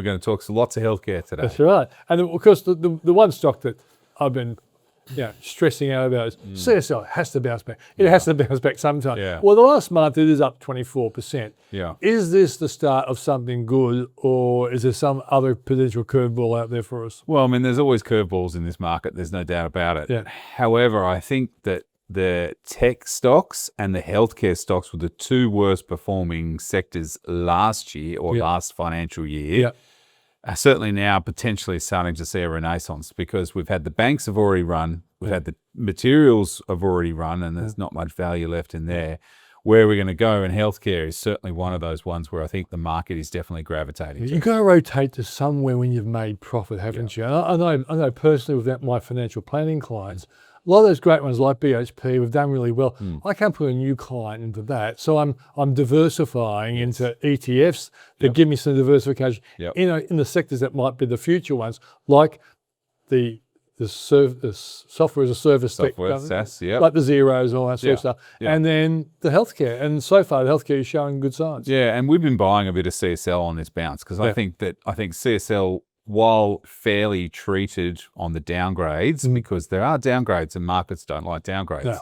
We're going to talk lots of healthcare today. That's right. And of course, the one stock that I've been stressing out about is CSL has to bounce back. It has to bounce back sometime. Yeah. Well, the last month it is up 24%. Yeah. Is this the start of something good, or is there some other potential curveball out there for us? Well, I mean, there's always curveballs in this market. There's no doubt about it. Yeah. However, I think that the tech stocks and the healthcare stocks were the two worst performing sectors last year or last financial year. Yeah. Are certainly now potentially starting to see a renaissance, because we've had the banks have already run, we've had the materials have already run, and there's not much value left in there. Where we're going to go in healthcare is certainly one of those ones where I think the market is definitely gravitating to. You've got to rotate to somewhere when you've made profit, haven't you? And I know personally with my financial planning clients, a lot of those great ones like BHP, we've done really well. I can't put a new client into that, so I'm diversifying into ETFs that give me some diversification in the sectors that might be the future ones, like the software as a service, SaaS, like the zeros, all that sort of stuff, and then the healthcare. And so far, the healthcare is showing good signs. Yeah, and we've been buying a bit of CSL on this bounce, because I think CSL, while fairly treated on the downgrades, because there are downgrades and markets don't like downgrades,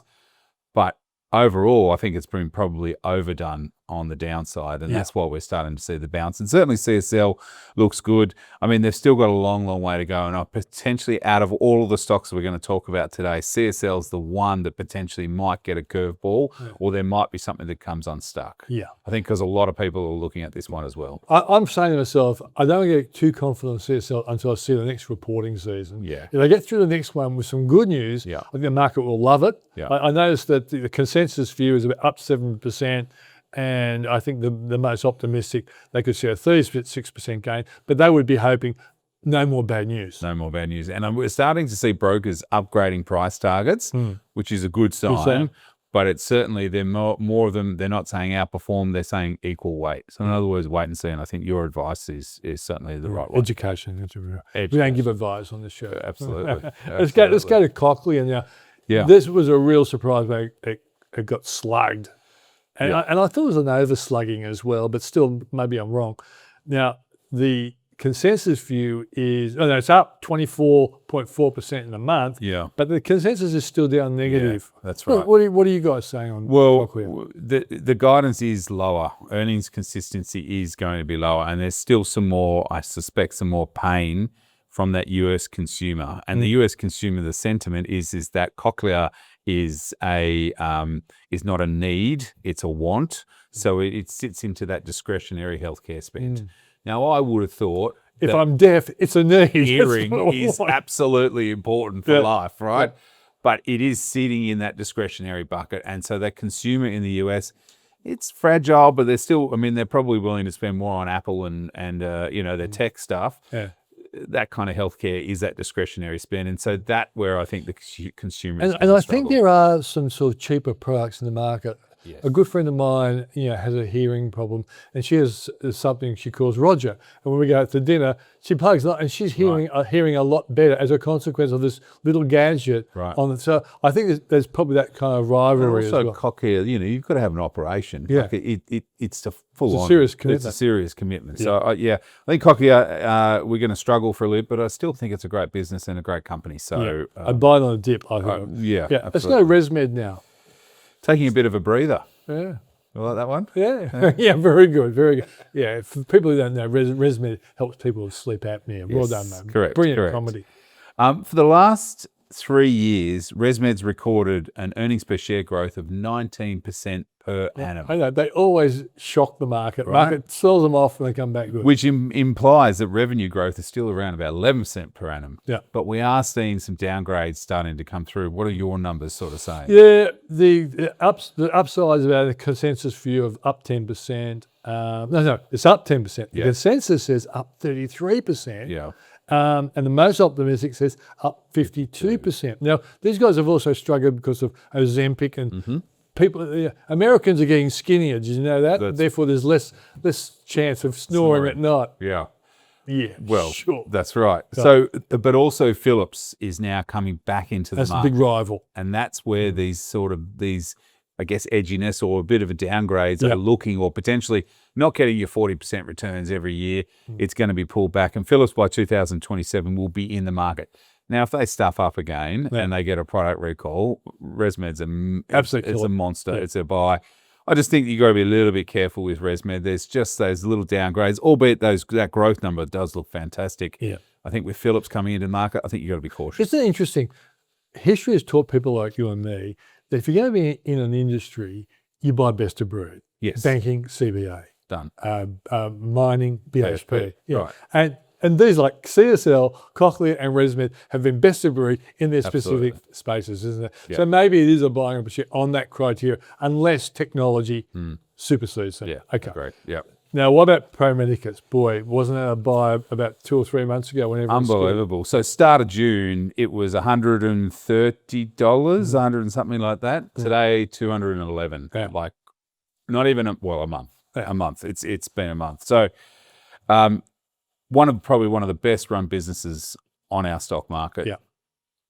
but overall, I think it's been probably overdone on the downside, and that's why we're starting to see the bounce. And certainly CSL looks good. I mean, they've still got a long, long way to go, and potentially out of all of the stocks we're going to talk about today, CSL is the one that potentially might get a curveball, or there might be something that comes unstuck. Yeah, I think because a lot of people are looking at this one as well. I'm saying to myself, I don't get too confident in CSL until I see the next reporting season. Yeah. If I get through the next one with some good news, I think the market will love it. Yeah. I noticed that the consensus view is about up 7%. And I think the most optimistic, they could see a 36% gain, but they would be hoping no more bad news. No more bad news. And we're starting to see brokers upgrading price targets, which is a good sign. But it's certainly, they're more of them, they're not saying outperform, they're saying equal weight. So in other words, wait and see. And I think your advice is certainly the right one. Education. We don't give advice on this show. Absolutely. Let's go to Cochlear now. Yeah. This was a real surprise when it got slugged. And I thought it was an overslugging as well, but still, maybe I'm wrong. Now, the consensus view is, it's up 24.4% in a month, but the consensus is still down negative. Yeah, that's right. What are you guys saying on Cochlear? The guidance is lower. Earnings consistency is going to be lower, and there's still some more, I suspect, some more pain from that US consumer. And the US consumer, the sentiment is that Cochlear is not a need, it's a want. So it sits into that discretionary healthcare spend. Now, I would have thought if I'm deaf, it's a need. Hearing is absolutely important for life, right? But it is sitting in that discretionary bucket. And so that consumer in the US, it's fragile, but they're still, they're probably willing to spend more on Apple and their tech stuff. Yeah. That kind of healthcare is that discretionary spend, and so that where I think the consumer is. And I think there are some sort of cheaper products in the market. Yes. A good friend of mine, has a hearing problem, and she has something she calls Roger. And when we go out to dinner, she plugs it, and she's hearing a lot better as a consequence of this little gadget. Right. So I think there's probably that kind of rivalry as well. Also, Cochlear, you've got to have an operation. Yeah. Like it's a full-on. It's a serious commitment. It's a serious commitment. Yeah. So I think Cochlear, we're going to struggle for a little, but I still think it's a great business and a great company. So I buy it on a dip. I think. Yeah. Let's go ResMed now. Taking a bit of a breather. Yeah. You like that one? Yeah. Yeah, very good, very good. Yeah, for people who don't know, ResMed helps people with sleep apnea. Well done, mate. Correct. Brilliant comedy. For the last 3 years, ResMed's recorded an earnings per share growth of 19% per annum. I know, they always shock the market. Right? Market sells them off and they come back good. Which implies that revenue growth is still around about 11% per annum. Yeah. But we are seeing some downgrades starting to come through. What are your numbers sort of saying? Yeah, the upside is about a consensus view of up 10%. No, it's up 10%. The consensus says up 33%. Yeah. And the most optimistic says up 52%. Now, these guys have also struggled because of Ozempic and people. Americans are getting skinnier. Did you know that? Therefore, there's less chance of snoring at night. Yeah. Yeah. Well, sure. That's right. So, but also Philips is now coming back into the market. That's a big rival. And that's where these I guess, edginess or a bit of a downgrade, are looking or potentially not getting your 40% returns every year, it's going to be pulled back. And Philips by 2027 will be in the market. Now, if they stuff up again and they get a product recall, ResMed's it's a monster. It's a buy. I just think you've got to be a little bit careful with ResMed. There's just those little downgrades, albeit that growth number does look fantastic. Yeah. I think with Philips coming into the market, I think you've got to be cautious. Isn't it interesting? History has taught people like you and me that if you're going to be in an industry, you buy best of breed. Yes. Banking, CBA. Done. Mining, BHP. Right. And these like CSL, Cochlear and ResMed have been best of breed in their specific spaces, isn't it? Yep. So maybe it is a buying opportunity on that criteria, unless technology supersedes them. Yeah, okay. Great. Yep. Now, what about Pro Medicus? Boy, wasn't that a buy about 2 or 3 months ago? Unbelievable. So start of June, it was $130, 100 and something like that. Today, 211. Yeah. Like not even a month. Yeah. A month. It's been a month. So probably one of the best run businesses on our stock market. Yeah.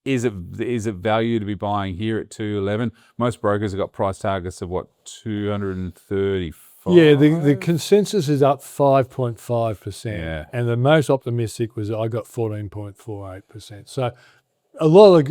Is it value to be buying here at 211? Most brokers have got price targets of 235. Yeah, the consensus is up 5.5%. Yeah. And the most optimistic was I got 14.48%. So a lot of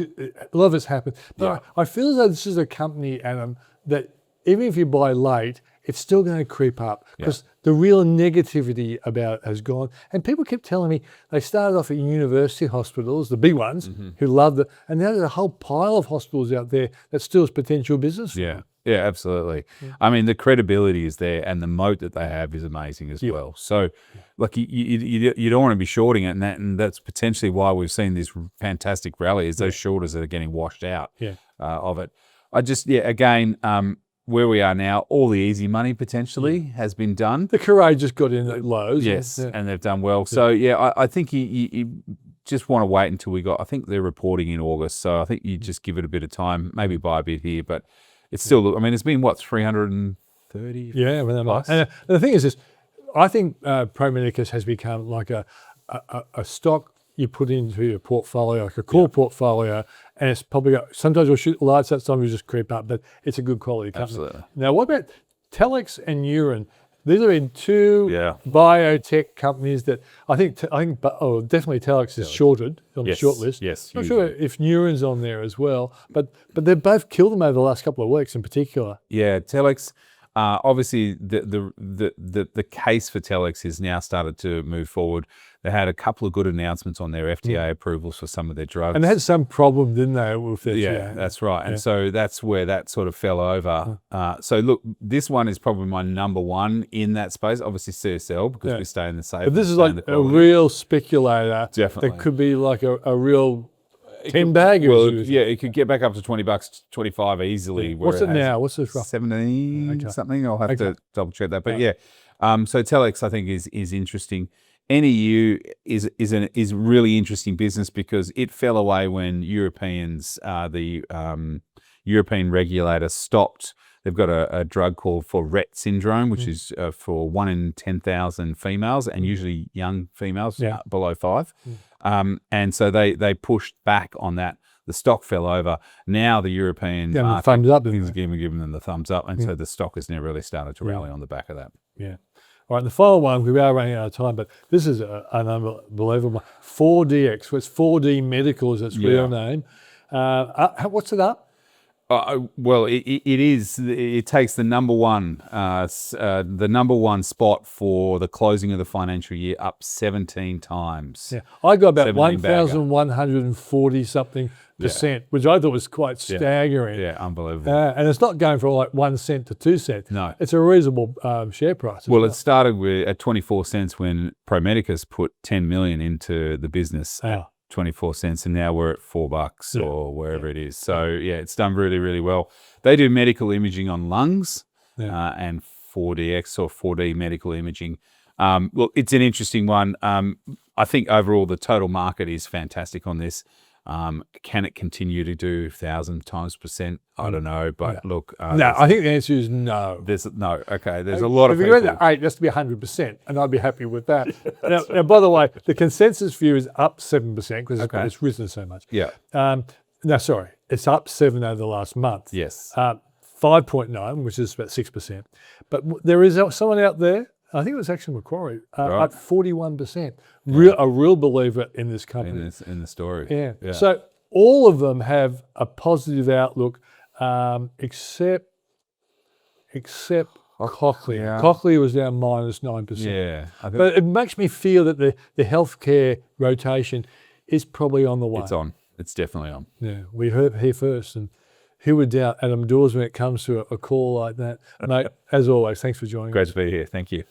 it's happened. But I feel as though this is a company, Adam, that even if you buy late, it's still going to creep up because the real negativity about it has gone. And people kept telling me they started off at university hospitals, the big ones, who loved it. And now there's a whole pile of hospitals out there that still is potential business for them. Yeah, absolutely. Yeah. I mean, the credibility is there and the moat that they have is amazing as well. So, like, you don't want to be shorting it, and that's potentially why we've seen this fantastic rally, is those shorters that are getting washed out of it. I just, again, where we are now, all the easy money potentially has been done. The Courageous got in at lows. Yes, and they've done well. So, I think you just want to wait until I think they're reporting in August. So I think you just give it a bit of time, maybe buy a bit here, but it's still, I mean, it's been 330? Yeah, plus? And the thing is this, I think Pro Medicus has become like a stock you put into your portfolio, like a core portfolio, and it's probably got, sometimes we'll shoot lights out, sometimes we'll just creep up, but it's a good quality company. Absolutely. Now, what about Telex and Neuron? These are in two biotech companies that I think definitely Telex is shorted on the short list. Yes, I'm not sure if Neuron's on there as well, but they've both killed them over the last couple of weeks in particular. Yeah, Telex. Obviously, the case for Telex has now started to move forward. They had a couple of good announcements on their FDA approvals for some of their drugs. And they had some problem, didn't they, with their FDA? That's right. And so that's where that sort of fell over. So look, this one is probably my number one in that space. Obviously CSL, because we stay in the safe. But this is like a real speculator. Definitely. That could be like a real 10 baggers. Well, it could get back up to $20, 25 easily. What's it now? What's this rough? 17 something. I'll have to double check that. But so Telex I think is interesting. NEU is a really interesting business because it fell away when the European regulator stopped. They've got a drug called for Rett syndrome, which is for 1 in 10,000 females, and usually young females below 5. And so they pushed back on that. The stock fell over. Now the European market thumbs up, is giving them the thumbs up, and so the stock has never really started to rally on the back of that. Yeah. All right, the final one, we are running out of time, but this is an unbelievable one. 4DX, so it's 4D Medical is its real name. What's it up? Well, it takes the number one spot for the closing of the financial year up 17 times. Yeah, I got about 1,140 something %, which I thought was quite staggering. Yeah, unbelievable. And it's not going from like 1 cent to 2 cents. No, it's a reasonable share price. Well, it started at 24 cents when Pro Medicus put 10 million into the business. 24 cents, and now we're at $4 or wherever it is. So it's done really, really well. They do medical imaging on lungs and 4DX or 4D medical imaging. Look, it's an interesting one. I think overall the total market is fantastic on this. Can it continue to do 1,000 times %? I don't know, but look. No, I think the answer is no. There's a lot of people. If you went to 8, that's to be 100%, and I'd be happy with that. now, by the way, the consensus view is up 7% because it's risen so much. Yeah. No, sorry, it's up 7 over the last month. Yes. 5.9, which is about 6%. But there is someone out there, I think it was actually Macquarie, at 41%. A real believer in this company. In the story. Yeah. So all of them have a positive outlook, except Cochlear. Yeah. Cochlear was down -9%. Yeah. But it makes me feel that the healthcare rotation is probably on the way. It's on. It's definitely on. Yeah, we heard it here first. And who would doubt Adam Dawes when it comes to a call like that? Mate, as always, thanks for joining us. Great to be here. Thank you.